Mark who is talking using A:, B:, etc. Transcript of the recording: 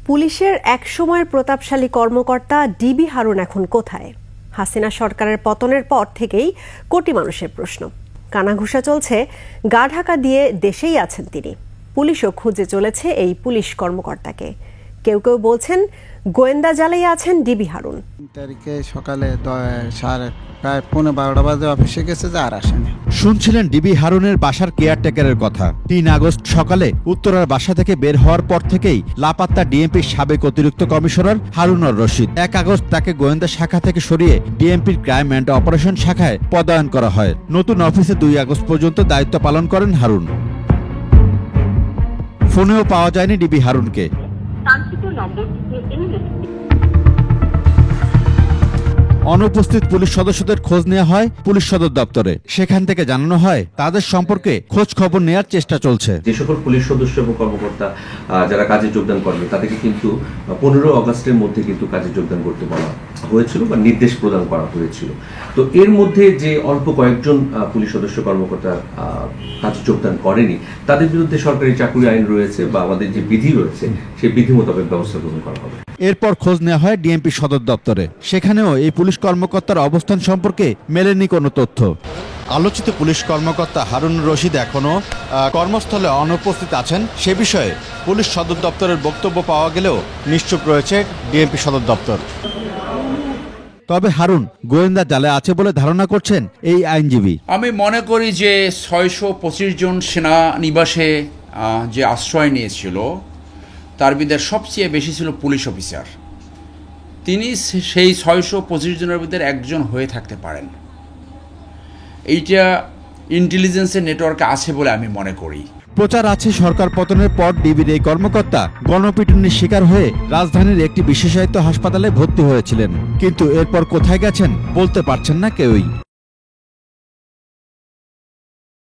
A: পুলিশের একসময়ের প্রতাপশালী কর্মকর্তা ডিবি হারুন এখন কোথায়? হাসিনা সরকারের পতনের পর থেকেই কোটি মানুষের প্রশ্ন। কানাঘুষা চলছে, গা ঢাকা দিয়ে দেশেই আছেন তিনি। পুলিশও খুঁজে চলেছে এই পুলিশ কর্মকর্তাকে। কেউ কেউ বলছেন গোয়েন্দা জালেই আছেন ডিবি হারুন।
B: তারিখে সকালে প্রায় 12:15 বাজে অফিসে গেছে, যে আর আসেনি।
C: শুনছিলেন ডিবি হারুনের বাসার কেয়ারটেকারের কথা। 3 আগস্ট সকালে উত্তরার বাসা থেকে বের হওয়ার পর থেকেই লাপাত্তা ডিএমপির সাবেক অতিরিক্ত কমিশনার হারুনুর রশিদ। 1 আগস্ট তাকে গোয়েন্দা শাখা থেকে সরিয়ে ডিএমপির ক্রাইম অ্যান্ড অপারেশন শাখায় পদায়ন করা হয়। নতুন অফিসে 2 আগস্ট পর্যন্ত দায়িত্ব পালন করেন হারুন। ফোনেও পাওয়া যায়নি ডিবি হারুনকে। অনুপস্থিত পুলিশ সদস্যদের খোঁজ নেওয়া হয় পুলিশ সদর দপ্তরে। সেখান থেকে জানানো হয় তাদের সম্পর্কে খোঁজ খবর নেওয়ার চেষ্টা চলছে।
D: যে সকল পুলিশ সদস্য এবং কর্মকর্তা যারা কাজে যোগদান করবে তাদেরকে কিন্তু 15 আগস্টের মধ্যে কিন্তু কাজে যোগদান করতে বলা হয়েছিল বা নির্দেশ প্রদান করা হয়েছিল। তো এর মধ্যে যে অল্প কয়েকজন পুলিশ সদস্য কর্মকর্তা কাজে যোগদান করেনি, তাদের বিরুদ্ধে সরকারি চাকরি আইন রয়েছে বা আমাদের যে বিধি রয়েছে সেই বিধি মোতাবেক ব্যবস্থা গ্রহণ করা হবে।
C: এরপর খোঁজ নেওয়া হয় ডিএমপি সদর দপ্তরে। সেখানেও এই পুলিশ কর্মকর্তার অবস্থান সম্পর্কে মেলেনি কোনো তথ্য। আলোচিত পুলিশ কর্মকর্তা হারুনুর রশিদ এখনও কর্মস্থলে অনুপস্থিত আছেন, সে বিষয়ে পুলিশ সদর দপ্তরের বক্তব্য পাওয়া গেলেও নিশ্চুপ রয়েছে ডিএমপি সদর দপ্তর। তবে হারুন গোয়েন্দা জালে আছে বলে ধারণা করছেন এই আইনজীবী।
E: আমি মনে করি যে 625 জন সেনানিবাসে যে আশ্রয় নিয়েছিল তার ভিতরে সবচেয়ে বেশি ছিল পুলিশ অফিসার। তিনি সেই 625 জনের ভিতরে একজন হয়ে থাকতে পারেন। এইটা ইন্টেলিজেন্সের নেটওয়ার্কে আছে বলে আমি মনে করি।
C: প্রচার আছে সরকার পতনের পর ডিবির এই কর্মকর্তা গণপিটুনির শিকার হয়ে রাজধানীর একটি বিশেষায়িত হাসপাতালে ভর্তি হয়েছিলেন, কিন্তু এরপর কোথায় গেছেন বলতে পারছেন না কেউই।